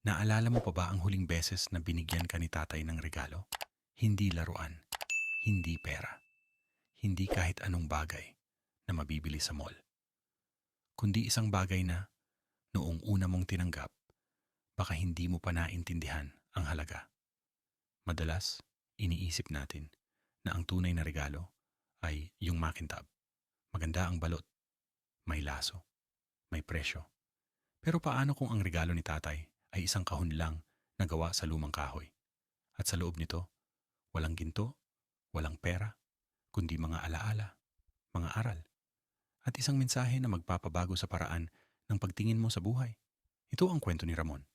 Naalala mo pa ba ang huling beses na binigyan ka ni tatay ng regalo? Hindi laruan, hindi pera, hindi kahit anong bagay na mabibili sa mall, kundi isang bagay na noong una mong tinanggap, baka hindi mo pa naintindihan ang halaga. Madalas, iniisip natin na ang tunay na regalo ay yung makintab. Maganda ang balot, may laso, may presyo. Pero paano kung ang regalo ni tatay ay isang kahon lang na gawa sa lumang kahoy? At sa loob nito, walang ginto, walang pera, kundi mga alaala, mga aral, at isang mensahe na magpapabago sa paraan ng pagtingin mo sa buhay. Ito ang kwento ni Ramon,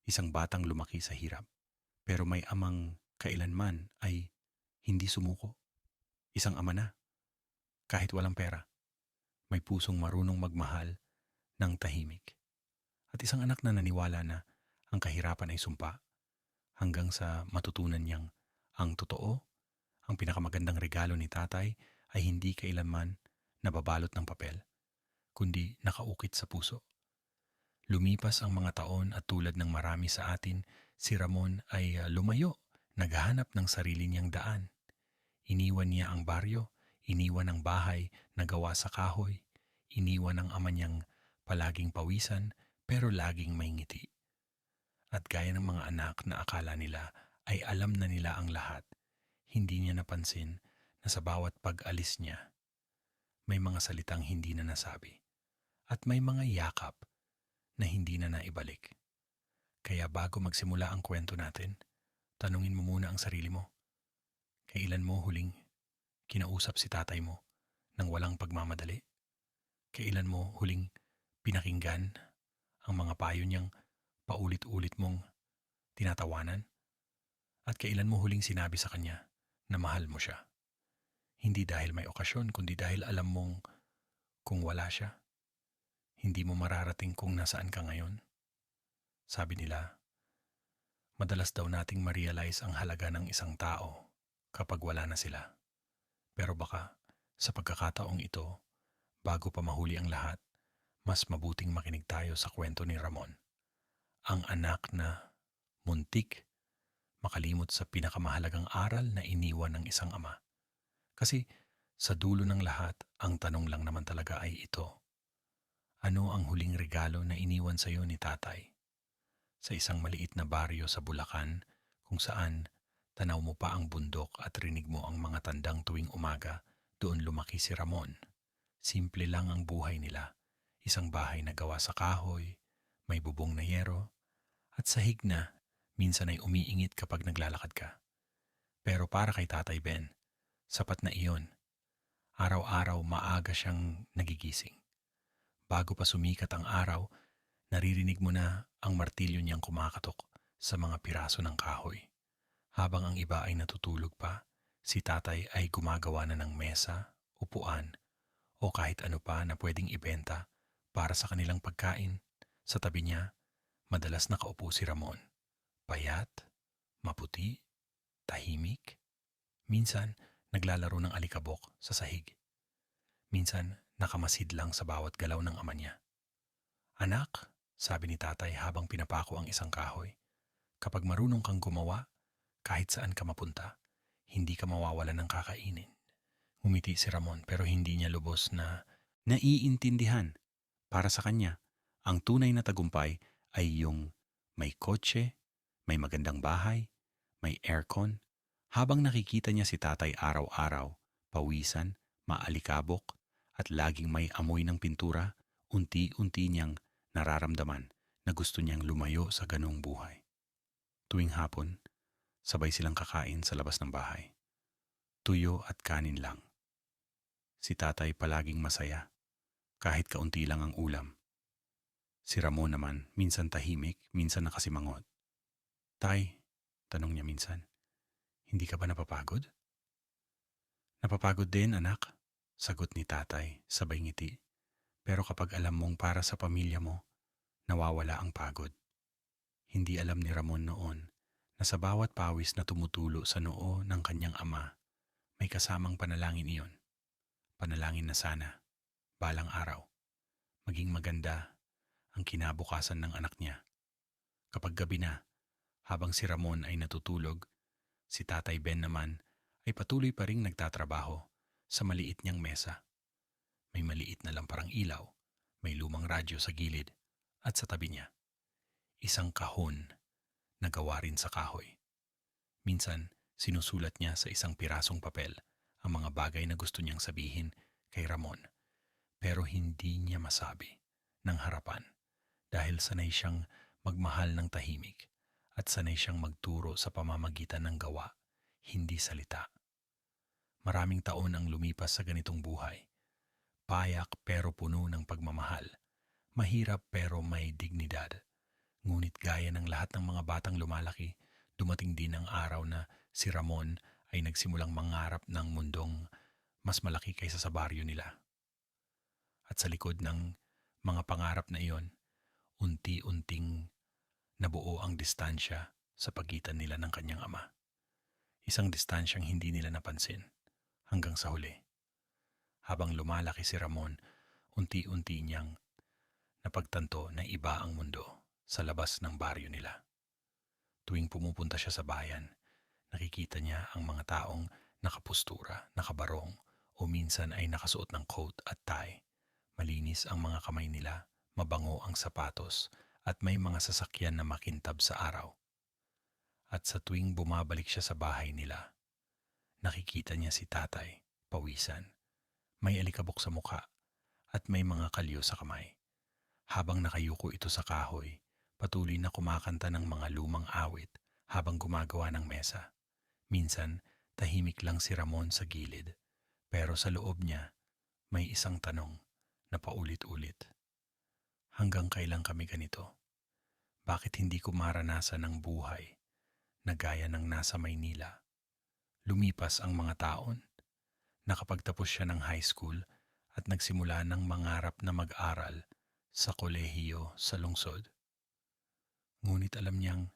isang batang lumaki sa hirap, pero may amang kailanman ay hindi sumuko. Isang ama na, kahit walang pera, may pusong marunong magmahal ng tahimik. At isang anak na naniwala na ang kahirapan ay sumpa hanggang sa matutunan niyang ang totoo, ang pinakamagandang regalo ni tatay ay hindi kailanman nababalot ng papel, kundi nakaukit sa puso. Lumipas ang mga taon at tulad ng marami sa atin, si Ramon ay lumayo, naghahanap ng sarili niyang daan. Iniwan niya ang baryo, iniwan ang bahay na gawa sa kahoy, iniwan ang ama niyang palaging pawisan pero laging may ngiti. At gaya ng mga anak na akala nila ay alam na nila ang lahat, hindi niya napansin na sa bawat pag-alis niya, may mga salitang hindi na nasabi at may mga yakap na hindi na naibalik. Kaya bago magsimula ang kwento natin, tanungin mo muna ang sarili mo. Kailan mo huling kinausap si tatay mo nang walang pagmamadali? Kailan mo huling pinakinggan ang mga payo niyang paulit-ulit mong tinatawanan? At kailan mo huling sinabi sa kanya na mahal mo siya? Hindi dahil may okasyon, kundi dahil alam mong kung wala siya, hindi mo mararating kung nasaan ka ngayon. Sabi nila, madalas daw nating ma-realize ang halaga ng isang tao kapag wala na sila. Pero baka sa pagkakataong ito, bago pa mahuli ang lahat, mas mabuting makinig tayo sa kwento ni Ramon. Ang anak na muntik makalimot sa pinakamahalagang aral na iniwan ng isang ama. Kasi sa dulo ng lahat, ang tanong lang naman talaga ay ito. Ano ang huling regalo na iniwan sa iyo ni tatay? Sa isang maliit na baryo sa Bulacan kung saan tanaw mo pa ang bundok at rinig mo ang mga tandang tuwing umaga, doon lumaki si Ramon. Simple lang ang buhay nila. Isang bahay na gawa sa kahoy, may bubong na yero, at sahig na minsan ay umiingit kapag naglalakad ka. Pero para kay Tatay Ben, sapat na iyon. Araw-araw maaga siyang nagigising. Bago pa sumikat ang araw, naririnig mo na ang martilyo niyang kumakatok sa mga piraso ng kahoy. Habang ang iba ay natutulog pa, si tatay ay gumagawa na ng mesa, upuan, o kahit ano pa na pwedeng ibenta para sa kanilang pagkain. Sa tabi niya, madalas nakaupo si Ramon. Payat, maputi, tahimik. Minsan, naglalaro ng alikabok sa sahig. Minsan, nakamasid lang sa bawat galaw ng ama niya. Anak, sabi ni tatay habang pinapako ang isang kahoy, kapag marunong kang gumawa, kahit saan ka mapunta, hindi ka mawawalan ng kakainin. Ngumiti si Ramon pero hindi niya lubos na naiintindihan. Para sa kanya, ang tunay na tagumpay ay yung may kotse, may magandang bahay, may aircon. Habang nakikita niya si tatay araw-araw, pawisan, maalikabok, at laging may amoy ng pintura, unti-unti niyang nararamdaman na gusto niyang lumayo sa ganong buhay. Tuwing hapon, sabay silang kakain sa labas ng bahay. Tuyo at kanin lang. Si tatay palaging masaya, kahit kaunti lang ang ulam. Si Ramon naman, minsan tahimik, minsan nakasimangot. Tay, tanong niya minsan, hindi ka ba napapagod? Napapagod din, anak, sagot ni tatay, sabay ngiti. Pero kapag alam mong para sa pamilya mo, nawawala ang pagod. Hindi alam ni Ramon noon na sa bawat pawis na tumutulo sa noo ng kanyang ama, may kasamang panalangin iyon. Panalangin na sana, balang araw, maging maganda ang kinabukasan ng anak niya. Kapag gabi na, habang si Ramon ay natutulog, si Tatay Ben naman ay patuloy pa ring nagtatrabaho sa maliit niyang mesa. May maliit na lamparang ilaw, may lumang radyo sa gilid, at sa tabi niya, isang kahon na gawa rin sa kahoy. Minsan, sinusulat niya sa isang pirasong papel ang mga bagay na gusto niyang sabihin kay Ramon, pero hindi niya masabi ng harapan dahil sanay siyang magmahal ng tahimik at sanay siyang magturo sa pamamagitan ng gawa, hindi salita. Maraming taon ang lumipas sa ganitong buhay. Payak pero puno ng pagmamahal. Mahirap pero may dignidad. Ngunit gaya ng lahat ng mga batang lumalaki, dumating din ang araw na si Ramon ay nagsimulang mangarap ng mundong mas malaki kaysa sa baryo nila. At sa likod ng mga pangarap na iyon, unti-unting nabuo ang distansya sa pagitan nila ng kanyang ama. Isang distansyang hindi nila napansin hanggang sa huli. Habang lumalaki si Ramon, unti-unti niyang napagtanto na iba ang mundo sa labas ng baryo nila. Tuwing pumupunta siya sa bayan, nakikita niya ang mga taong nakapustura, nakabarong, o minsan ay nakasuot ng coat at tie. Malinis ang mga kamay nila, mabango ang sapatos, at may mga sasakyan na makintab sa araw. At sa tuwing bumabalik siya sa bahay nila, nakikita niya si tatay, pawisan. May alikabok sa muka at may mga kalyo sa kamay. Habang nakayuko ito sa kahoy, patuloy na kumakanta ng mga lumang awit habang gumagawa ng mesa. Minsan, tahimik lang si Ramon sa gilid, pero sa loob niya, may isang tanong na paulit-ulit. Hanggang kailan kami ganito? Bakit hindi ko maranasan ng buhay na gaya ng nasa Maynila? Lumipas ang mga taon. Nakapagtapos siya ng high school at nagsimula ng mangarap na mag-aral sa kolehiyo sa lungsod. Ngunit alam niyang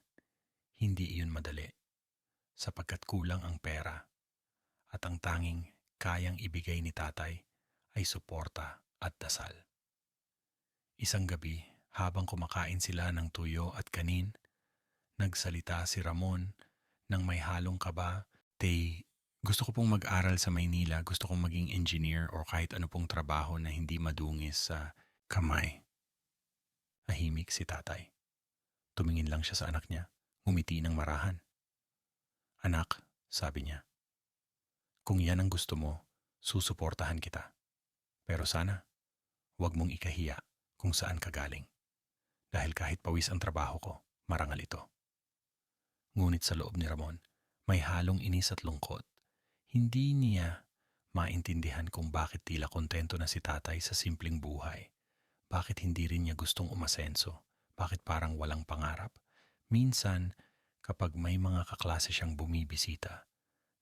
hindi iyon madali sapagkat kulang ang pera at ang tanging kayang ibigay ni tatay ay suporta at dasal. Isang gabi, habang kumakain sila ng tuyo at kanin, nagsalita si Ramon ng may halong kaba. Gusto ko pong mag-aral sa Maynila, gusto kong maging engineer o kahit ano pong trabaho na hindi madungis sa kamay. Ahimik si tatay. Tumingin lang siya sa anak niya, ngumiti ng marahan. Anak, sabi niya, kung yan ang gusto mo, susuportahan kita. Pero sana, huwag mong ikahiya kung saan ka galing. Dahil kahit pawis ang trabaho ko, marangal ito. Ngunit sa loob ni Ramon, may halong inis at lungkot. Hindi niya maintindihan kung bakit tila kontento na si tatay sa simpleng buhay. Bakit hindi rin niya gustong umasenso? Bakit parang walang pangarap? Minsan, kapag may mga kaklase siyang bumibisita,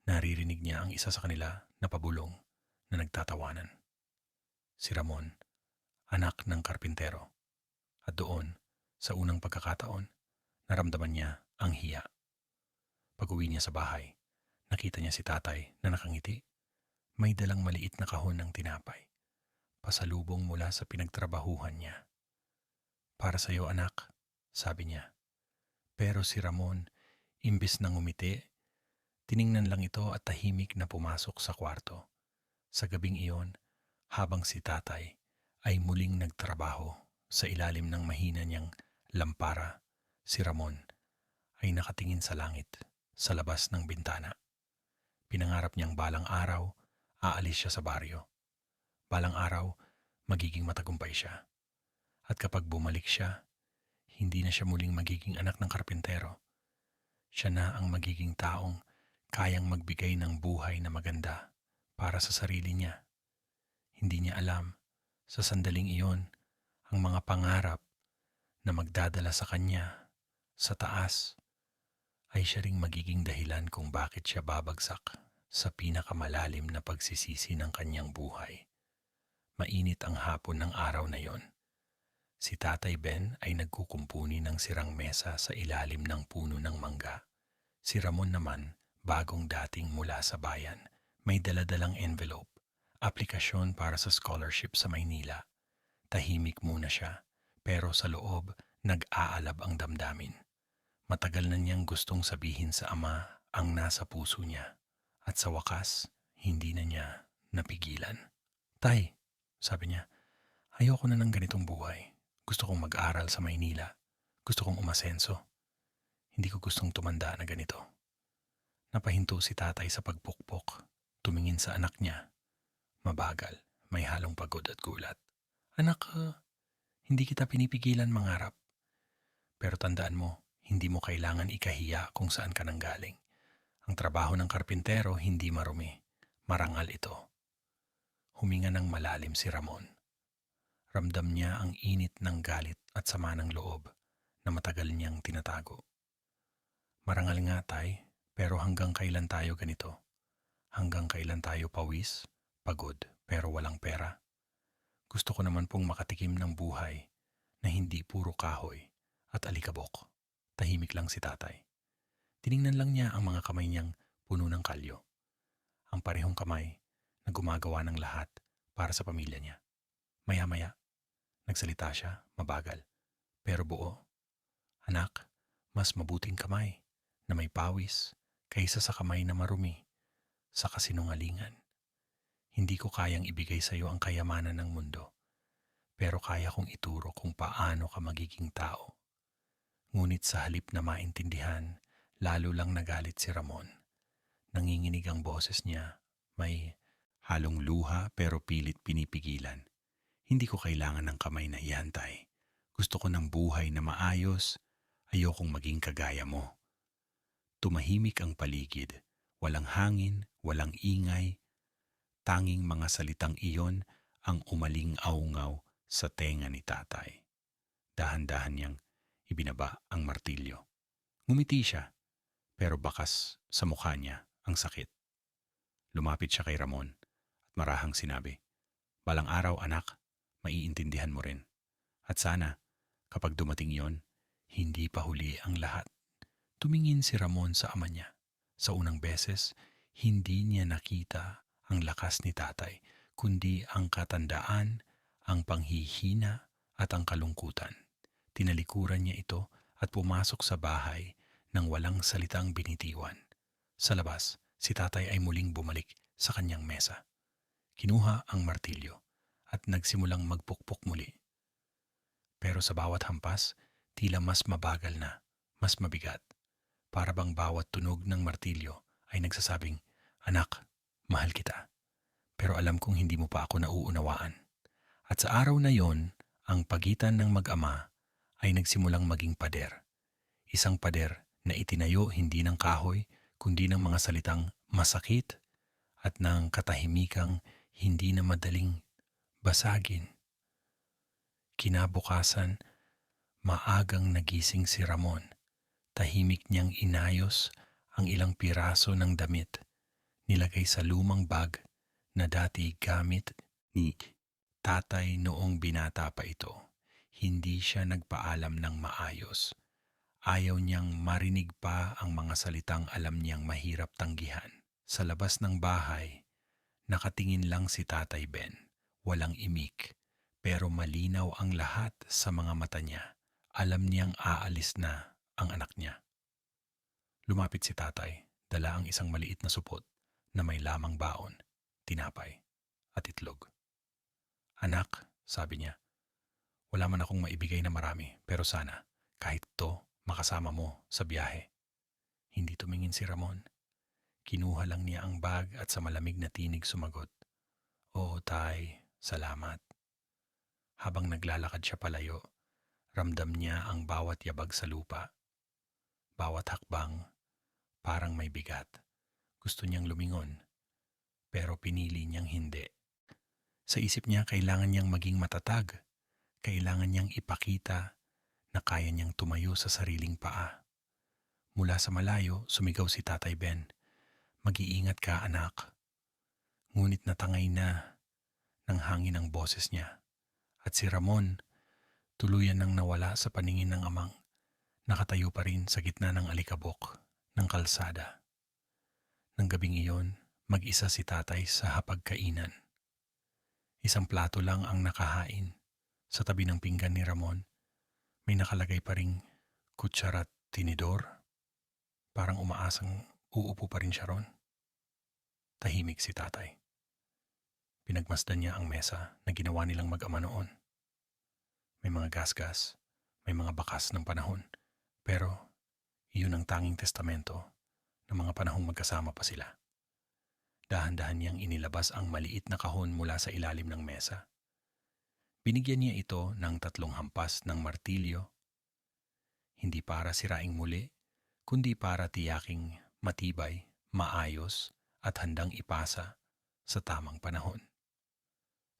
naririnig niya ang isa sa kanila na pabulong na nagtatawanan. Si Ramon, anak ng karpintero. At doon, sa unang pagkakataon, naramdaman niya ang hiya. Pag-uwi niya sa bahay, nakita niya si tatay na nakangiti. May dalang maliit na kahon ng tinapay. Pasalubong mula sa pinagtrabahuhan niya. Para sa iyo anak, sabi niya. Pero si Ramon, imbis na ngumiti, tiningnan lang ito at tahimik na pumasok sa kwarto. Sa gabing iyon, habang si tatay ay muling nagtrabaho sa ilalim ng mahina niyang lampara, si Ramon ay nakatingin sa langit, sa labas ng bintana. Pinangarap niyang balang araw, aalis siya sa baryo. Balang araw, magiging matagumpay siya. At kapag bumalik siya, hindi na siya muling magiging anak ng karpintero. Siya na ang magiging taong kayang magbigay ng buhay na maganda para sa sarili niya. Hindi niya alam, sa sandaling iyon, ang mga pangarap na magdadala sa kanya sa taas ay siya ring magiging dahilan kung bakit siya babagsak sa pinakamalalim na pagsisisi ng kanyang buhay. Mainit ang hapon ng araw na yon. Si Tatay Ben ay nagkukumpuni ng sirang mesa sa ilalim ng puno ng mangga. Si Ramon naman, bagong dating mula sa bayan, may daladalang envelope, aplikasyon para sa scholarship sa Maynila. Tahimik muna siya, pero sa loob, nag-aalab ang damdamin. Matagal na niyang gustong sabihin sa ama ang nasa puso niya at sa wakas, hindi na niya napigilan. Tay, sabi niya, ayoko na ng ganitong buhay. Gusto kong mag-aral sa Maynila. Gusto kong umasenso. Hindi ko gustong tumanda na ganito. Napahinto si tatay sa pagpukpok. Tumingin sa anak niya. Mabagal, may halong pagod at gulat. Anak, hindi kita pinipigilan mangarap. Pero tandaan mo, hindi mo kailangan ikahiya kung saan ka nanggaling. Ang trabaho ng karpintero hindi marumi. Marangal ito. Huminga ng malalim si Ramon. Ramdam niya ang init ng galit at sama ng loob na matagal niyang tinatago. Marangal nga tay, pero hanggang kailan tayo ganito? Hanggang kailan tayo pawis, pagod, pero walang pera? Gusto ko naman pong makatikim ng buhay na hindi puro kahoy at alikabok. Tahimik lang si tatay. Tiningnan lang niya ang mga kamay niyang puno ng kalyo. Ang parehong kamay na gumagawa ng lahat para sa pamilya niya. Maya-maya, nagsalita siya, mabagal, pero buo. Anak, mas mabuting kamay na may pawis kaysa sa kamay na marumi sa kasinungalingan. Hindi ko kayang ibigay sa iyo ang kayamanan ng mundo, pero kaya kong ituro kung paano ka magiging tao. Ngunit sa halip na maintindihan, lalo lang nagalit si Ramon. Nanginginig ang boses niya, may halong luha pero pilit pinipigilan. Hindi ko kailangan ng kamay na iyan, tay. Gusto ko ng buhay na maayos, ayokong maging kagaya mo. Tumahimik ang paligid, walang hangin, walang ingay, tanging mga salitang iyon ang umaling-aungaw sa tenga ni tatay. Dahan-dahan niyang ibinaba ang martilyo. Ngumiti siya, pero bakas sa mukha niya ang sakit. Lumapit siya kay Ramon at marahang sinabi, balang araw anak, maiintindihan mo rin. At sana, kapag dumating yon, hindi pa huli ang lahat. Tumingin si Ramon sa ama niya. Sa unang beses, hindi niya nakita ang lakas ni tatay, kundi ang katandaan, ang panghihina at ang kalungkutan. Tinalikuran niya ito at pumasok sa bahay nang walang salitang binitiwan. Sa labas, si tatay ay muling bumalik sa kanyang mesa. Kinuha ang martilyo at nagsimulang magpukpok muli. Pero sa bawat hampas, tila mas mabagal na, mas mabigat. Para bang bawat tunog ng martilyo ay nagsasabing, anak, mahal kita. Pero alam kong hindi mo pa ako nauunawaan. At sa araw na yon, ang pagitan ng mag-ama ay nagsimulang maging pader. Isang pader na itinayo hindi ng kahoy, kundi ng mga salitang masakit at ng katahimikang hindi na madaling basagin. Kinabukasan, maagang nagising si Ramon. Tahimik niyang inayos ang ilang piraso ng damit, nilagay sa lumang bag na dati gamit ni tatay noong binata pa ito. Hindi siya nagpaalam ng maayos. Ayaw niyang marinig pa ang mga salitang alam niyang mahirap tanggihan. Sa labas ng bahay, nakatingin lang si Tatay Ben. Walang imik, pero malinaw ang lahat sa mga mata niya. Alam niyang aalis na ang anak niya. Lumapit si tatay, dala ang isang maliit na supot na may lamang baon, tinapay at itlog. Anak, sabi niya, wala man akong maibigay na marami, pero sana kahit to makasama mo sa biyahe. Hindi tumingin si Ramon. Kinuha lang niya ang bag at sa malamig na tinig sumagot, Oo tay, salamat. Habang naglalakad siya palayo, ramdam niya ang bawat yabag sa lupa. Bawat hakbang, parang may bigat. Gusto niyang lumingon, pero pinili niyang hindi. Sa isip niya, kailangan niyang maging matatag. Kailangan niyang ipakita na kaya niyang tumayo sa sariling paa. Mula sa malayo, sumigaw si Tatay Ben, Mag-iingat ka anak. Ngunit natangay na ng hangin ang boses niya. At si Ramon, tuluyan nang nawala sa paningin ng amang. Nakatayo pa rin sa gitna ng alikabok ng kalsada. Nang gabing iyon, mag-isa si tatay sa hapagkainan. Isang plato lang ang nakahain. Sa tabi ng pinggan ni Ramon, may nakalagay pa ring kutsara't tinidor, parang umaasang uupo pa rin siya ron. Tahimik si tatay. Pinagmasdan niya ang mesa na ginawa nilang mag-ama noon. May mga gasgas, may mga bakas ng panahon, pero iyon ang tanging testamento ng mga panahong magkasama pa sila. Dahan-dahan niyang inilabas ang maliit na kahon mula sa ilalim ng mesa. Binigyan niya ito ng 3 hampas ng martilyo, hindi para siraing muli, kundi para tiyaking matibay, maayos at handang ipasa sa tamang panahon.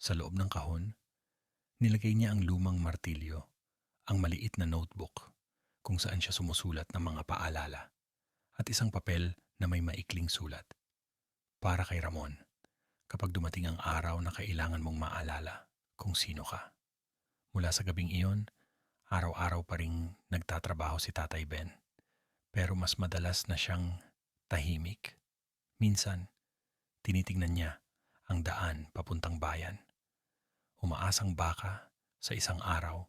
Sa loob ng kahon, nilagay niya ang lumang martilyo, ang maliit na notebook kung saan siya sumusulat ng mga paalala at isang papel na may maikling sulat. Para kay Ramon, kapag dumating ang araw na kailangan mong maalala kung sino ka. Mula sa gabing iyon, araw-araw pa ring nagtatrabaho si Tatay Ben. Pero mas madalas na siyang tahimik. Minsan, tinitingnan niya ang daan papuntang bayan. Umaasang baka sa isang araw,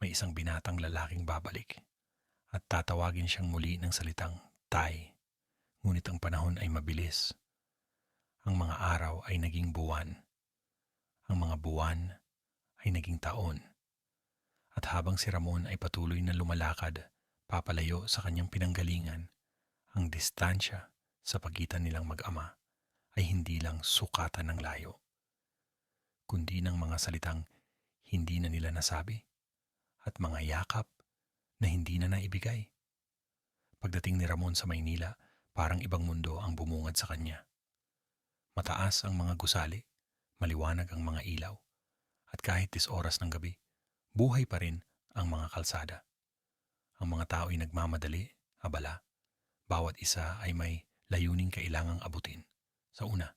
may isang binatang lalaking babalik at tatawagin siyang muli ng salitang Tay. Ngunit ang panahon ay mabilis. Ang mga araw ay naging buwan. Ang mga buwan ay naging taon. At habang si Ramon ay patuloy na lumalakad, papalayo sa kanyang pinanggalingan, ang distansya sa pagitan nilang mag-ama ay hindi lang sukatan ng layo, kundi ng mga salitang hindi na nila nasabi at mga yakap na hindi na naibigay. Pagdating ni Ramon sa Maynila, parang ibang mundo ang bumungad sa kanya. Mataas ang mga gusali, maliwanag ang mga ilaw, at kahit 10 oras ng gabi, buhay pa rin ang mga kalsada. Ang mga tao ay nagmamadali, abala. Bawat isa ay may layuning kailangang abutin. Sa una,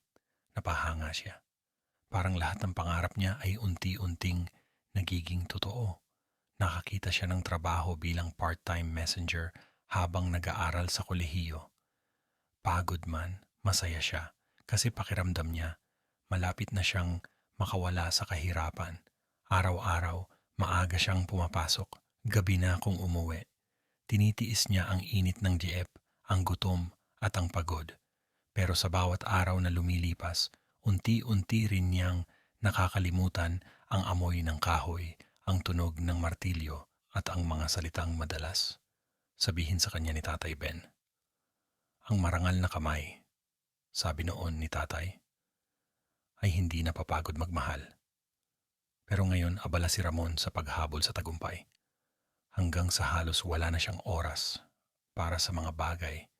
napahanga siya. Parang lahat ng pangarap niya ay unti-unting nagiging totoo. Nakakita siya ng trabaho bilang part-time messenger habang nag-aaral sa kolehiyo. Pagod man, masaya siya kasi pakiramdam niya malapit na siyang makawala sa kahirapan. Araw-araw, maaga siyang pumapasok, gabi na kung umuwi. Tinitiis niya ang init ng jeep, ang gutom at ang pagod. Pero sa bawat araw na lumilipas, unti-unti rin niyang nakakalimutan ang amoy ng kahoy, ang tunog ng martilyo at ang mga salitang madalas sabihin sa kanya ni Tatay Ben. Ang marangal na kamay, sabi noon ni Tatay, ay hindi napapagod magmahal. Pero ngayon abala si Ramon sa paghabol sa tagumpay. Hanggang sa halos wala na siyang oras para sa mga bagay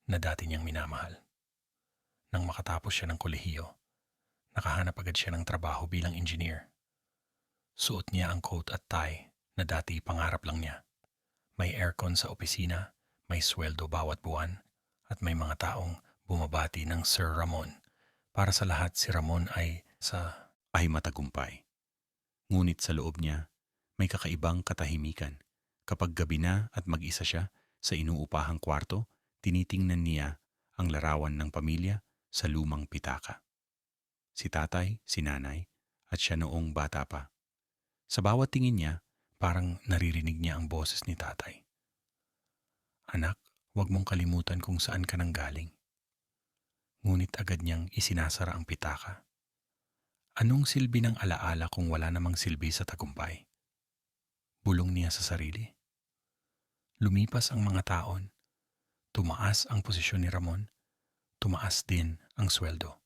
na dati niyang minamahal. Nang makatapos siya ng kolehiyo, nakahanap agad siya ng trabaho bilang engineer. Suot niya ang coat at tie na dati pangarap lang niya. May aircon sa opisina, may sweldo bawat buwan, at may mga taong bumabati ng Sir Ramon. Para sa lahat, si Ramon ay matagumpay. Ngunit sa loob niya, may kakaibang katahimikan. Kapag gabi na at mag-isa siya sa inuupahang kwarto, tinitingnan niya ang larawan ng pamilya sa lumang pitaka. Si tatay, si nanay, at siya noong bata pa. Sa bawat tingin niya, parang naririnig niya ang boses ni tatay. Anak, huwag mong kalimutan kung saan ka nanggaling. Ngunit agad niyang isinasara ang pitaka. Anong silbi ng alaala kung wala namang silbi sa tagumpay? Bulong niya sa sarili. Lumipas ang mga taon. Tumaas ang posisyon ni Ramon. Tumaas din ang sweldo.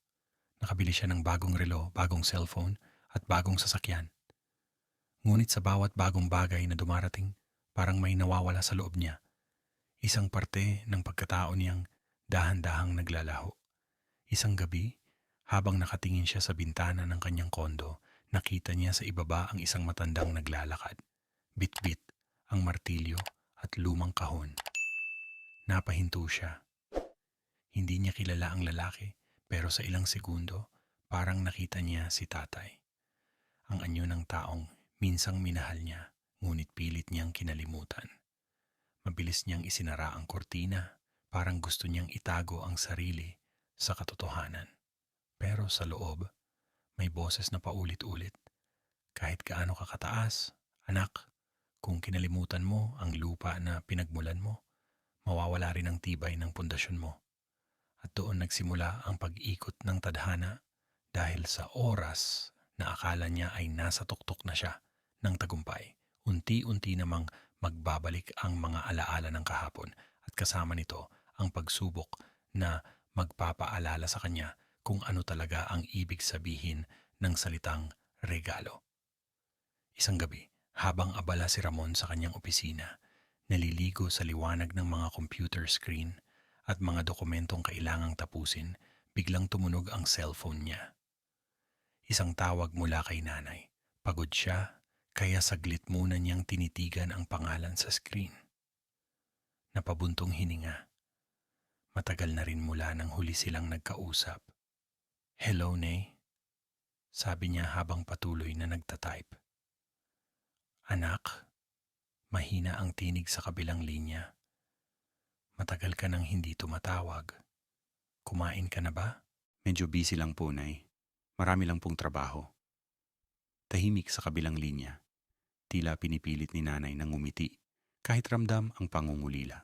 Nakabili siya ng bagong relo, bagong cellphone at bagong sasakyan. Ngunit sa bawat bagong bagay na dumarating, parang may nawawala sa loob niya. Isang parte ng pagkatao niyang dahan-dahang naglalaho. Isang gabi, habang nakatingin siya sa bintana ng kanyang kondo, nakita niya sa ibaba ang isang matandang naglalakad. Bit-bit ang martilyo at lumang kahon. Napahinto siya. Hindi niya kilala ang lalaki, pero sa ilang segundo, parang nakita niya si tatay. Ang anyo ng taong minsang minahal niya, ngunit pilit niyang kinalimutan. Mabilis niyang isinara ang kortina, parang gusto niyang itago ang sarili sa katotohanan. Pero sa loob, may boses na paulit-ulit. Kahit gaano ka kataas, anak, Kung kinalimutan mo ang lupa na pinagmulan mo, mawawala rin ang tibay ng pundasyon mo. At doon nagsimula ang pag-ikot ng tadhana dahil sa oras na akala niya ay nasa tuktok na siya ng tagumpay. Unti-unti namang magbabalik ang mga alaala ng kahapon at kasama nito ang pagsubok na magpapaalala sa kanya kung ano talaga ang ibig sabihin ng salitang regalo. Isang gabi, habang abala si Ramon sa kanyang opisina, naliligo sa liwanag ng mga computer screen at mga dokumentong kailangang tapusin, biglang tumunog ang cellphone niya. Isang tawag mula kay nanay. Pagod siya, kaya saglit muna niyang tinitigan ang pangalan sa screen. Napabuntong hininga. Matagal na rin mula nang huli silang nagkausap. "Hello, Nay," sabi niya habang patuloy na nagtatype. "Anak," mahina ang tinig sa kabilang linya. "Matagal ka nang hindi tumatawag. Kumain ka na ba?" "Medyo busy lang po, Nay. Marami lang pong trabaho." Tahimik sa kabilang linya. Tila pinipilit ni nanay na ngumiti kahit ramdam ang pangungulila.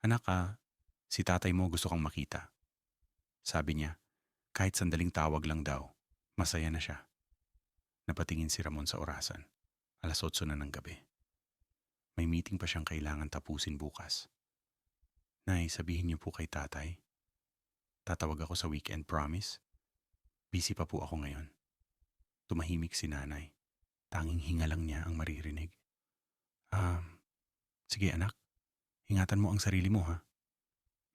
"Anak, si tatay mo gusto kang makita." Sabi niya, kahit sandaling tawag lang daw, masaya na siya. Napatingin si Ramon sa orasan. 8:00 na ng gabi. May meeting pa siyang kailangan tapusin bukas. "Nay, sabihin niyo po kay tatay. Tatawag ako sa weekend, promise? Busy pa po ako ngayon." Tumahimik si nanay. Tanging hinga lang niya ang maririnig. Sige anak. Ingatan mo ang sarili mo, ha?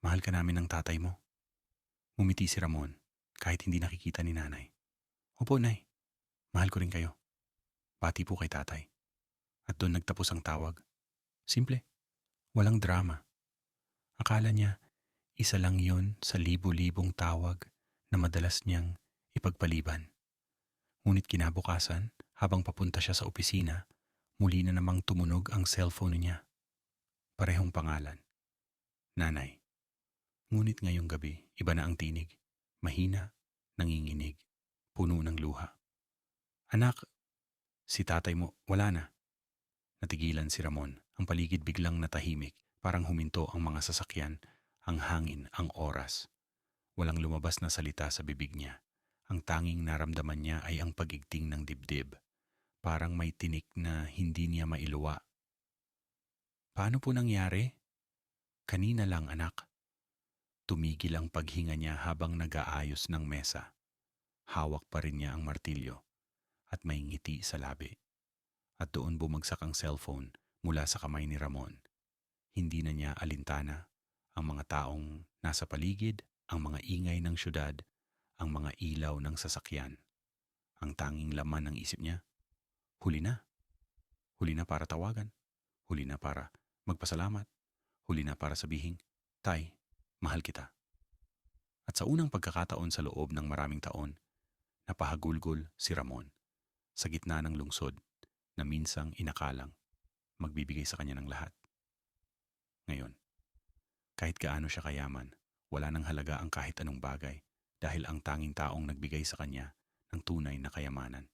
Mahal ka namin ng tatay mo." Ngumiti si Ramon kahit hindi nakikita ni nanay. "Opo, Nay. Mahal ko rin kayo." Pati po kay tatay. At doon nagtapos ang tawag. Simple. Walang drama. Akala niya, isa lang yon sa libo-libong tawag na madalas niyang ipagpaliban. Ngunit kinabukasan, habang papunta siya sa opisina, muli na namang tumunog ang cellphone niya. Parehong pangalan. Nanay. Ngunit ngayong gabi, iba na ang tinig. Mahina, nanginginig, puno ng luha. "Anak, si tatay mo, wala na." Natigilan si Ramon. Ang paligid biglang natahimik. Parang huminto ang mga sasakyan, ang hangin, ang oras. Walang lumabas na salita sa bibig niya. Ang tanging naramdaman niya ay ang pagigting ng dibdib. Parang may tinik na hindi niya mailuwa. "Paano po nangyari?" "Kanina lang, anak." Tumigil ang paghinga niya habang nag-aayos ng mesa. Hawak pa rin niya ang martilyo at may ngiti sa labi. At doon bumagsak ang cellphone mula sa kamay ni Ramon. Hindi na niya alintana ang mga taong nasa paligid, ang mga ingay ng syudad, ang mga ilaw ng sasakyan. Ang tanging laman ng isip niya, huli na. Huli na para tawagan. Huli na para magpasalamat. Huli na para sabihing, "Tay, mahal kita." At sa unang pagkakataon sa loob ng maraming taon, napahagulgol si Ramon sa gitna ng lungsod na minsang inakalang magbibigay sa kanya ng lahat. Ngayon, kahit gaano siya kayaman, wala nang halaga ang kahit anong bagay dahil ang tanging taong nagbigay sa kanya ng tunay na kayamanan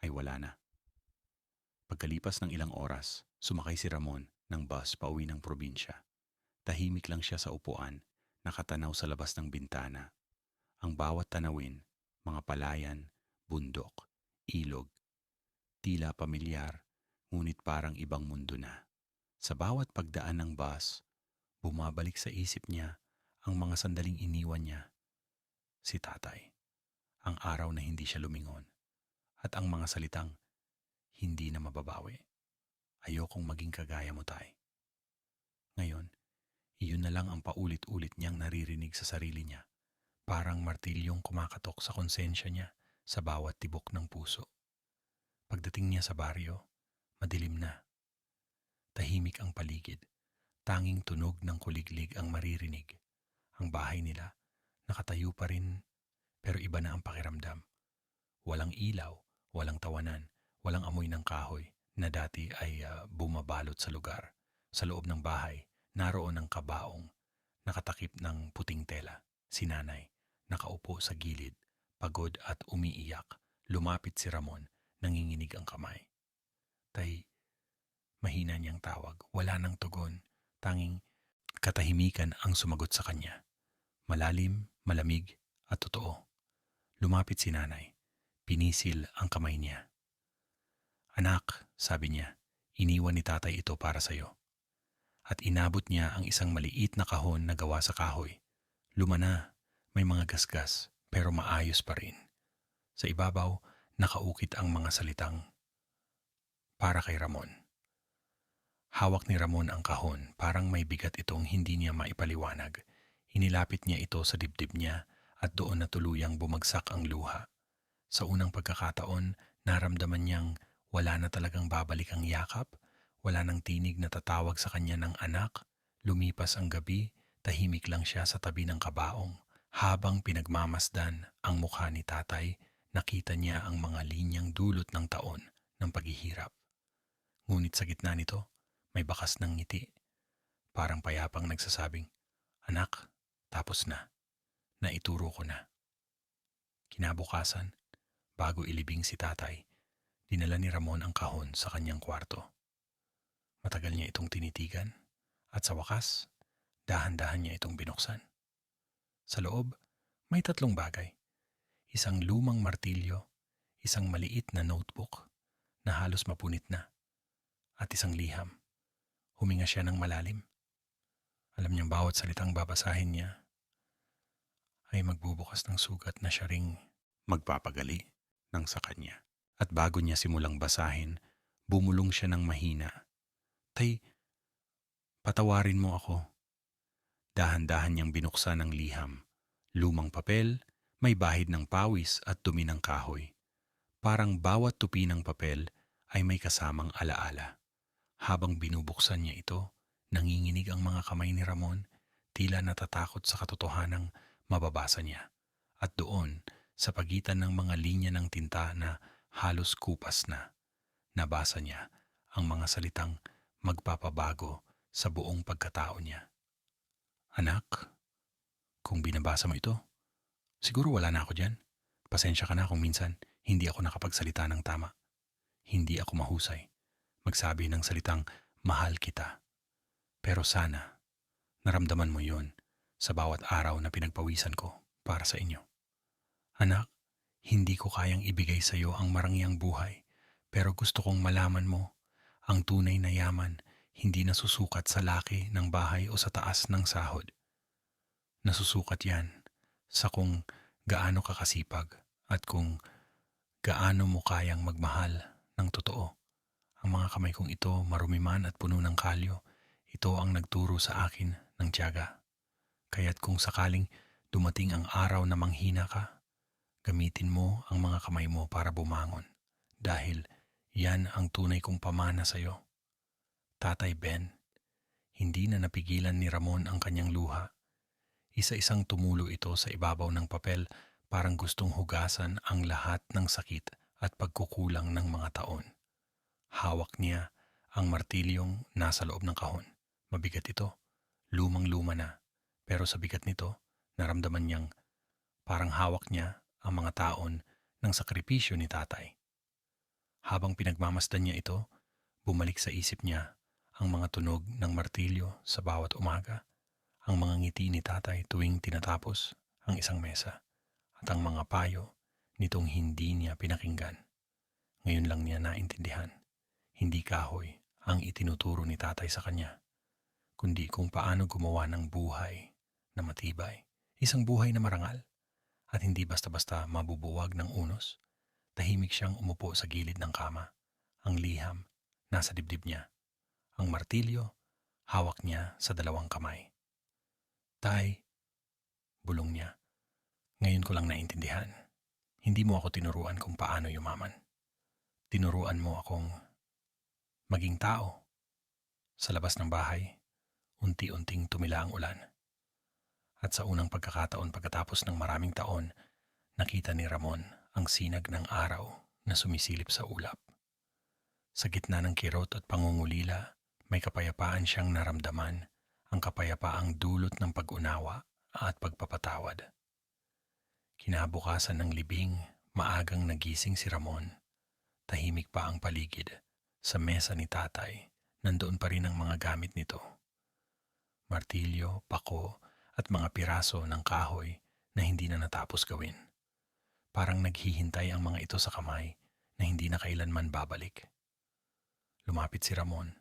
ay wala na. Pagkalipas ng ilang oras, sumakay si Ramon ng bus pauwi ng probinsya. Tahimik lang siya sa upuan, nakatanaw sa labas ng bintana. Ang bawat tanawin, mga palayan, bundok, ilog, tila pamilyar, ngunit parang ibang mundo na. Sa bawat pagdaan ng bus, bumabalik sa isip niya ang mga sandaling iniwan niya. Si tatay, ang araw na hindi siya lumingon, at ang mga salitang hindi na mababawi. "Ayokong maging kagaya mo, tay." Ngayon, iyon na lang ang paulit-ulit niyang naririnig sa sarili niya. Parang martilyong kumakatok sa konsensya niya sa bawat tibok ng puso. Pagdating niya sa baryo, madilim na. Tahimik ang paligid. Tanging tunog ng kuliglig ang maririnig. Ang bahay nila, nakatayo pa rin, pero iba na ang pakiramdam. Walang ilaw, walang tawanan, walang amoy ng kahoy na dati ay bumabalot sa lugar. Sa loob ng bahay, naroon ang kabaong, nakatakip ng puting tela. Si nanay, nakaupo sa gilid, pagod at umiiyak. Lumapit si Ramon, nanginginig ang kamay. Tay, mahina niyang tawag. Wala nang tugon. Tanging katahimikan ang sumagot sa kanya. Malalim, malamig, at totoo. Lumapit si nanay. Pinisil ang kamay niya. Anak, sabi niya, iniwan ni tatay ito para sa'yo. At inabot niya ang isang maliit na kahon na gawa sa kahoy. Luma na, may mga gasgas, pero maayos pa rin. Sa ibabaw, nakaukit ang mga salitang, para kay Ramon. Hawak ni Ramon ang kahon, parang may bigat itong hindi niya maipaliwanag. Inilapit niya ito sa dibdib niya at doon na tuluyang bumagsak ang luha. Sa unang pagkakataon, naramdaman niyang wala na talagang babalik ang yakap, wala nang tinig na tatawag sa kanya ng anak. Lumipas ang gabi, tahimik lang siya sa tabi ng kabaong. Habang pinagmamasdan ang mukha ni tatay, nakita niya ang mga linyang dulot ng taon ng paghihirap. Ngunit sa gitna nito, may bakas ng ngiti. Parang payapang nagsasabing, anak, tapos na. Naituro ko na. Kinabukasan, bago ilibing si tatay, dinala ni Ramon ang kahon sa kanyang kwarto. Matagal niya itong tinitigan at sa wakas, dahan-dahan niya itong binuksan. Sa loob, may 3 bagay. Isang lumang martilyo, isang maliit na notebook na halos mapunit na, at isang liham. Huminga siya ng malalim. Alam niyang bawat salitang babasahin niya ay magbubukas ng sugat na siya ring magpapagali ng sa kanya. At bago niya simulang basahin, bumulong siya ng mahina. Tay, patawarin mo ako. Dahan-dahan niyang binuksan ang liham. Lumang papel, may bahid ng pawis at dumi ng kahoy. Parang bawat tupi ng papel ay may kasamang alaala. Habang binubuksan niya ito, nanginginig ang mga kamay ni Ramon, tila natatakot sa katotohanang mababasa niya. At doon, sa pagitan ng mga linya ng tinta na halos kupas na, nabasa niya ang mga salitang magpapabago sa buong pagkatao niya. Anak, kung binabasa mo ito, siguro wala na ako dyan. Pasensya ka na kung minsan hindi ako nakapagsalita ng tama. Hindi ako mahusay magsabi ng salitang mahal kita. Pero sana, naramdaman mo yon sa bawat araw na pinagpawisan ko para sa inyo. Anak, hindi ko kayang ibigay sa iyo ang marangyang buhay, pero gusto kong malaman mo, ang tunay na yaman hindi nasusukat sa laki ng bahay o sa taas ng sahod. Nasusukat yan sa kung gaano ka kasipag at kung gaano mo kayang magmahal ng totoo. Ang mga kamay kong ito, marumi man at puno ng kalyo, ito ang nagturo sa akin ng tiyaga. Kaya't kung sakaling dumating ang araw na manghina ka, gamitin mo ang mga kamay mo para bumangon. Dahil yan ang tunay kong pamana sa iyo. Tatay Ben, hindi na napigilan ni Ramon ang kanyang luha. Isa-isang tumulo ito sa ibabaw ng papel, parang gustong hugasan ang lahat ng sakit at pagkukulang ng mga taon. Hawak niya ang martilyong nasa loob ng kahon. Mabigat ito, lumang-luma na, pero sa bigat nito, naramdaman niyang parang hawak niya ang mga taon ng sakripisyo ni tatay. Habang pinagmamasdan niya ito, bumalik sa isip niya ang mga tunog ng martilyo sa bawat umaga, ang mga ngiti ni tatay tuwing tinatapos ang isang mesa, at ang mga payo nitong hindi niya pinakinggan. Ngayon lang niya naintindihan. Hindi kahoy ang itinuturo ni tatay sa kanya, kundi kung paano gumawa ng buhay na matibay. Isang buhay na marangal at hindi basta-basta mabubuwag ng unos. Tahimik siyang umupo sa gilid ng kama. Ang liham nasa dibdib niya. Ang martilyo hawak niya sa 2 kamay. Tay, bulong niya. Ngayon ko lang naintindihan. Hindi mo ako tinuruan kung paano yumaman. Tinuruan mo akong maging tao. Sa labas ng bahay, unti-unting tumila ang ulan. At sa unang pagkakataon pagkatapos ng maraming taon, nakita ni Ramon ang sinag ng araw na sumisilip sa ulap. Sa gitna ng kirot at pangungulila, may kapayapaan siyang naramdaman, ang kapayapaang dulot ng pag-unawa at pagpapatawad. Kinabukasan ng libing, maagang nagising si Ramon. Tahimik pa ang paligid. Sa mesa ni tatay, nandoon pa rin ang mga gamit nito. Martilyo, pako, at mga piraso ng kahoy na hindi na natapos gawin. Parang naghihintay ang mga ito sa kamay na hindi na kailanman babalik. Lumapit si Ramon.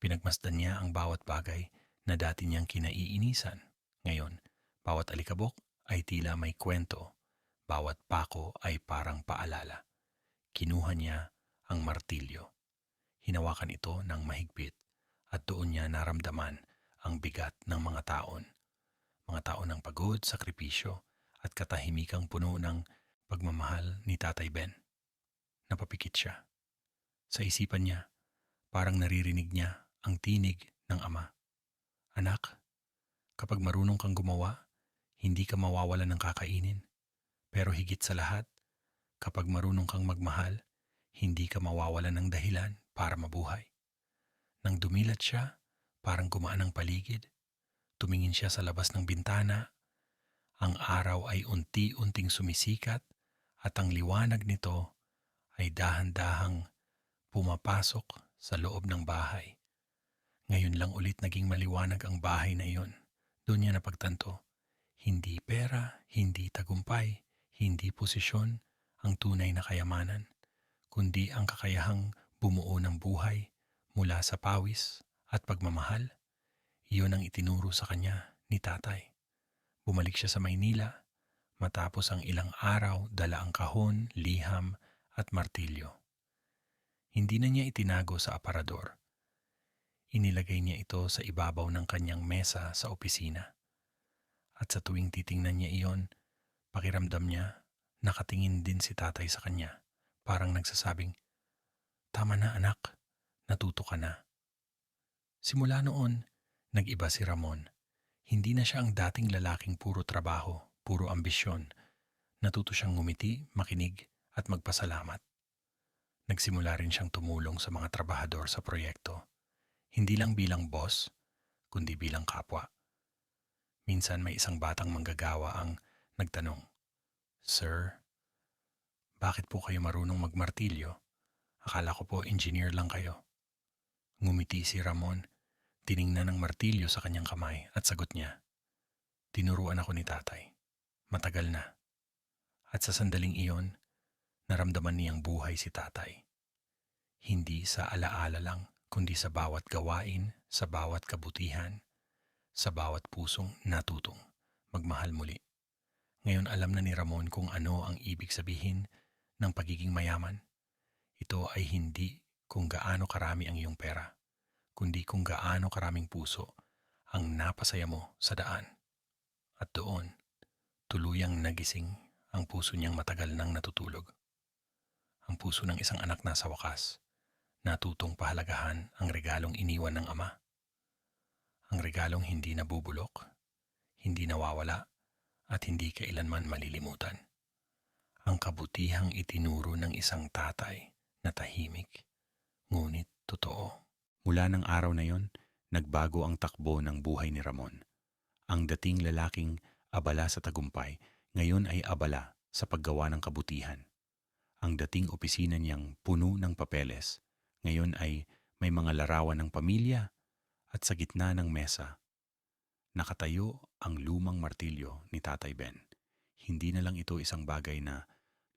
Pinagmasdan niya ang bawat bagay na dati niyang kinaiinisan. Ngayon, bawat alikabok ay tila may kwento. Bawat pako ay parang paalala. Kinuha niya ang martilyo. Hinawakan ito ng mahigpit at doon niya naramdaman ang bigat ng mga taon. Mga taon ng pagod, sakripisyo at katahimikang puno ng pagmamahal ni Tatay Ben. Napapikit siya. Sa isipan niya, parang naririnig niya ang tinig ng ama. Anak, kapag marunong kang gumawa, hindi ka mawawalan ng kakainin. Pero higit sa lahat, kapag marunong kang magmahal, hindi ka mawawalan ng dahilan para mabuhay. Nang dumilat siya, parang gumaan ang paligid. Tumingin siya sa labas ng bintana. Ang araw ay unti-unting sumisikat at ang liwanag nito ay dahan-dahang pumapasok sa loob ng bahay. Ngayon lang ulit naging maliwanag ang bahay na iyon. Doon niya napagtanto, hindi pera, hindi tagumpay, hindi posisyon ang tunay na kayamanan, kundi ang kakayahang bumuo ng buhay mula sa pawis at pagmamahal. Iyon ang itinuro sa kanya ni tatay. Bumalik siya sa Maynila matapos ang ilang araw dala ang kahon, liham at martilyo. Hindi na niya itinago sa aparador. Inilagay niya ito sa ibabaw ng kanyang mesa sa opisina. At sa tuwing titingnan niya iyon, pakiramdam niya, nakatingin din si tatay sa kanya. Parang nagsasabing, "Tama na anak, natuto ka na." Simula noon, nag-iba si Ramon. Hindi na siya ang dating lalaking puro trabaho, puro ambisyon. Natuto siyang ngumiti, makinig at magpasalamat. Nagsimula rin siyang tumulong sa mga trabahador sa proyekto. Hindi lang bilang boss, kundi bilang kapwa. Minsan may isang batang manggagawa ang nagtanong, "Sir, bakit po kayo marunong magmartilyo? Akala ko po engineer lang kayo." Ngumiti si Ramon, tiningnan ng martilyo sa kanyang kamay at sagot niya, "Tinuruan ako ni tatay. Matagal na." At sa sandaling iyon, naramdaman niyang buhay si tatay. Hindi sa alaala lang, kundi sa bawat gawain, sa bawat kabutihan, sa bawat pusong natutong magmahal muli. Ngayon alam na ni Ramon kung ano ang ibig sabihin ng pagiging mayaman. Ito ay hindi kung gaano karami ang iyong pera, kundi kung gaano karaming puso ang napasaya mo sa daan. At doon, tuluyang nagising ang puso niyang matagal nang natutulog. Ang puso ng isang anak na sa wakas, natutong pahalagahan ang regalong iniwan ng ama. Ang regalong hindi nabubulok, hindi nawawala, at hindi kailanman malilimutan. Ang kabutihang itinuro ng isang tatay na tahimik, ngunit totoo. Mula ng araw na yon, nagbago ang takbo ng buhay ni Ramon. Ang dating lalaking abala sa tagumpay, ngayon ay abala sa paggawa ng kabutihan. Ang dating opisina niyang puno ng papeles, ngayon ay may mga larawan ng pamilya at sa gitna ng mesa, nakatayo ang lumang martilyo ni Tatay Ben. Hindi na lang ito isang bagay na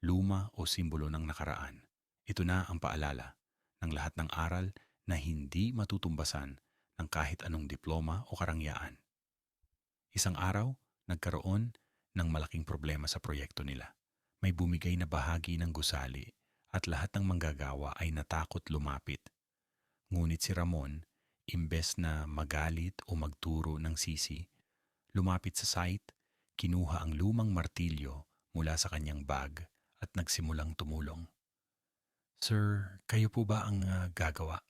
luma o simbolo ng nakaraan. Ito na ang paalala ng lahat ng aral na hindi matutumbasan ng kahit anong diploma o karangyaan. Isang araw, nagkaroon ng malaking problema sa proyekto nila. May bumigay na bahagi ng gusali at lahat ng manggagawa ay natakot lumapit. Ngunit si Ramon, imbes na magalit o magturo ng sisi, lumapit sa site, kinuha ang lumang martilyo mula sa kanyang bag at nagsimulang tumulong. "Sir, kayo po ba ang gagawa?"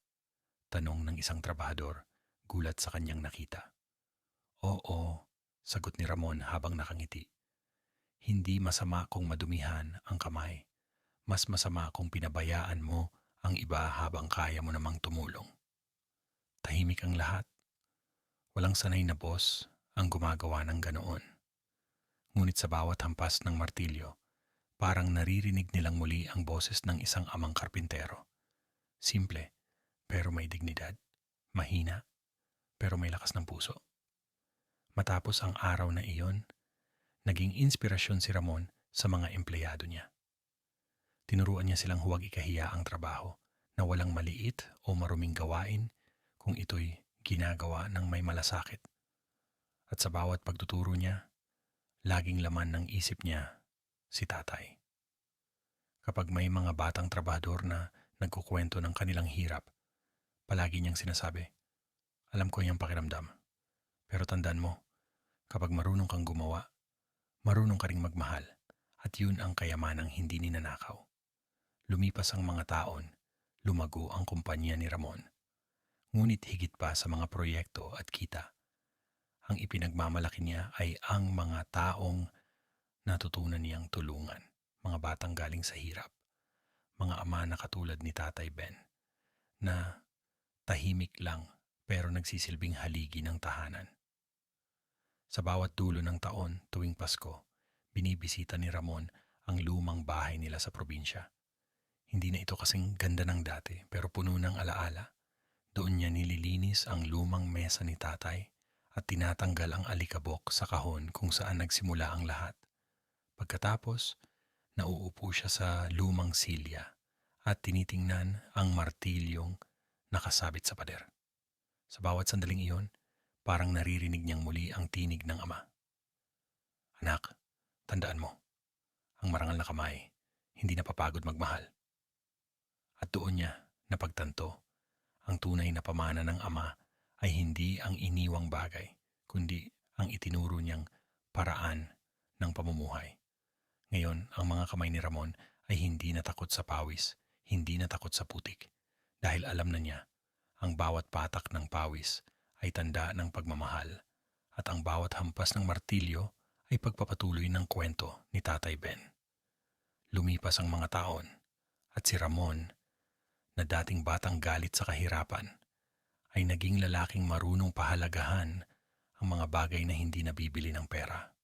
Tanong ng isang trabahador, gulat sa kanyang nakita. "Oo," sagot ni Ramon habang nakangiti. "Hindi masama kung madumihan ang kamay. Mas masama kung pinabayaan mo ang iba habang kaya mo namang tumulong." Tahimik ang lahat. Walang sanay na boss ang gumagawa ng ganoon. Ngunit sa bawat hampas ng martilyo, parang naririnig nilang muli ang boses ng isang amang karpintero. Simple, pero may dignidad. Mahina, pero may lakas ng puso. Matapos ang araw na iyon, naging inspirasyon si Ramon sa mga empleyado niya. Tinuruan niya silang huwag ikahiya ang trabaho na walang maliit o maruming gawain kung ito'y ginagawa ng may malasakit. At sa bawat pagtuturo niya, laging laman ng isip niya si tatay. Kapag may mga batang trabahador na nagkukwento ng kanilang hirap, palagi niyang sinasabi, alam ko yung pakiramdam. Pero tandaan mo, kapag marunong kang gumawa, marunong ka ring magmahal at yun ang kayamanang hindi ninanakaw. Lumipas ang mga taon, lumago ang kumpanya ni Ramon. Ngunit higit pa sa mga proyekto at kita, ang ipinagmamalaki niya ay ang mga taong natutunan niyang tulungan, mga batang galing sa hirap, mga ama na katulad ni Tatay Ben, na tahimik lang pero nagsisilbing haligi ng tahanan. Sa bawat dulo ng taon tuwing Pasko, binibisita ni Ramon ang lumang bahay nila sa probinsya. Hindi na ito kasing ganda ng dati pero puno ng alaala. Doon niya nililinis ang lumang mesa ni tatay at tinatanggal ang alikabok sa kahon kung saan nagsimula ang lahat. Pagkatapos, nauupo siya sa lumang silya at tinitingnan ang martilyong nakasabit sa pader. Sa bawat sandaling iyon, parang naririnig niyang muli ang tinig ng ama. Anak, tandaan mo, ang marangal na kamay, hindi napapagod magmahal. At doon niya napagtanto, ang tunay na pamana ng ama ay hindi ang iniwang bagay, kundi ang itinuro niyang paraan ng pamumuhay. Ngayon, ang mga kamay ni Ramon ay hindi natakot sa pawis, hindi natakot sa putik, dahil alam na niya, ang bawat patak ng pawis ay tanda ng pagmamahal at ang bawat hampas ng martilyo ay pagpapatuloy ng kwento ni Tatay Ben. Lumipas ang mga taon at si Ramon, na dating batang galit sa kahirapan, ay naging lalaking marunong pahalagahan ang mga bagay na hindi nabibili ng pera.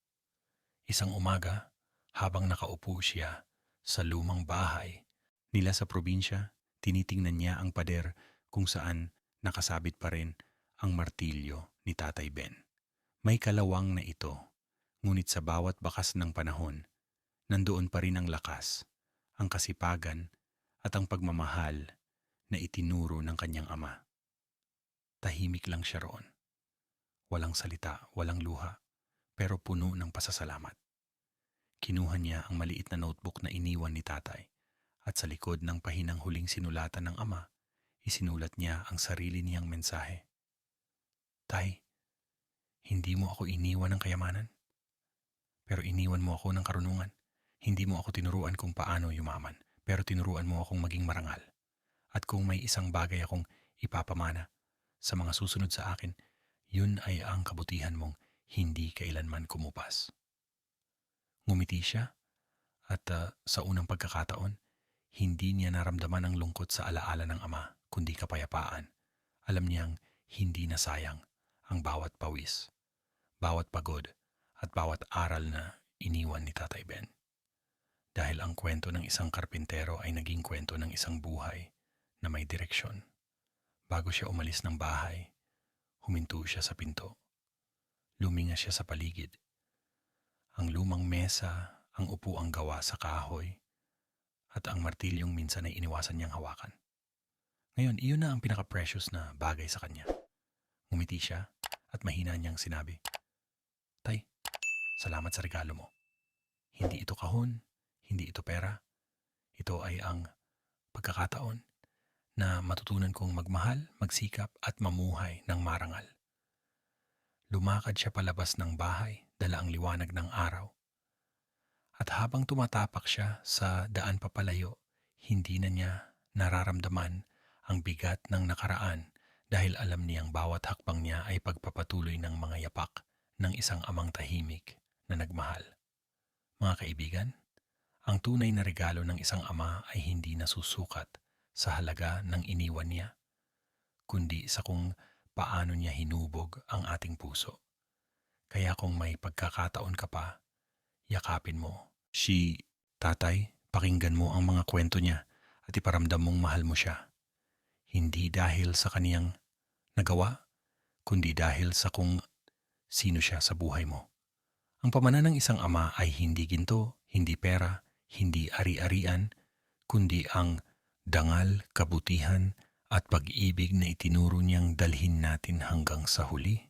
Isang umaga, habang nakaupo siya sa lumang bahay nila sa probinsya, tinitingnan niya ang pader kung saan nakasabit pa rin ang martilyo ni Tatay Ben. May kalawang na ito, ngunit sa bawat bakas ng panahon, nandoon pa rin ang lakas, ang kasipagan at ang pagmamahal na itinuro ng kanyang ama. Tahimik lang siya roon. Walang salita, walang luha, pero puno ng pasasalamat. Kinuha niya ang maliit na notebook na iniwan ni tatay at sa likod ng pahinang huling sinulatan ng ama, isinulat niya ang sarili niyang mensahe. Tay, hindi mo ako iniwan ng kayamanan, pero iniwan mo ako ng karunungan. Hindi mo ako tinuruan kung paano yumaman, pero tinuruan mo akong maging marangal. At kung may isang bagay akong ipapamana sa mga susunod sa akin, yun ay ang kabutihan mong hindi kailanman kumupas. Ngumiti siya at sa unang pagkakataon, hindi niya naramdaman ang lungkot sa alaala ng ama, kundi kapayapaan. Alam niyang hindi na sayang ang bawat pawis, bawat pagod at bawat aral na iniwan ni Tatay Ben. Dahil ang kwento ng isang karpintero ay naging kwento ng isang buhay na may direksyon. Bago siya umalis ng bahay, huminto siya sa pinto. Luminga siya sa paligid. Ang lumang mesa, ang upuang gawa sa kahoy, at ang martilyong minsan ay iniwasan niyang hawakan. Ngayon, iyon na ang pinaka-precious na bagay sa kanya. Ngumiti siya at mahina niyang sinabi, Tay, salamat sa regalo mo. Hindi ito kahon, hindi ito pera. Ito ay ang pagkakataon na matutunan kong magmahal, magsikap at mamuhay ng marangal. Lumakad siya palabas ng bahay, dala ang liwanag ng araw. At habang tumatapak siya sa daan papalayo, hindi na niya nararamdaman ang bigat ng nakaraan dahil alam niyang bawat hakbang niya ay pagpapatuloy ng mga yapak ng isang amang tahimik na nagmahal. Mga kaibigan, ang tunay na regalo ng isang ama ay hindi nasusukat sa halaga ng iniwan niya, kundi sa kung paano niya hinubog ang ating puso. Kaya kung may pagkakataon ka pa, yakapin mo si tatay, pakinggan mo ang mga kwento niya at iparamdam mong mahal mo siya. Hindi dahil sa kaniyang nagawa, kundi dahil sa kung sino siya sa buhay mo. Ang pamana ng isang ama ay hindi ginto, hindi pera, hindi ari-arian, kundi ang dangal, kabutihan at pag-ibig na itinuro niyang dalhin natin hanggang sa huli.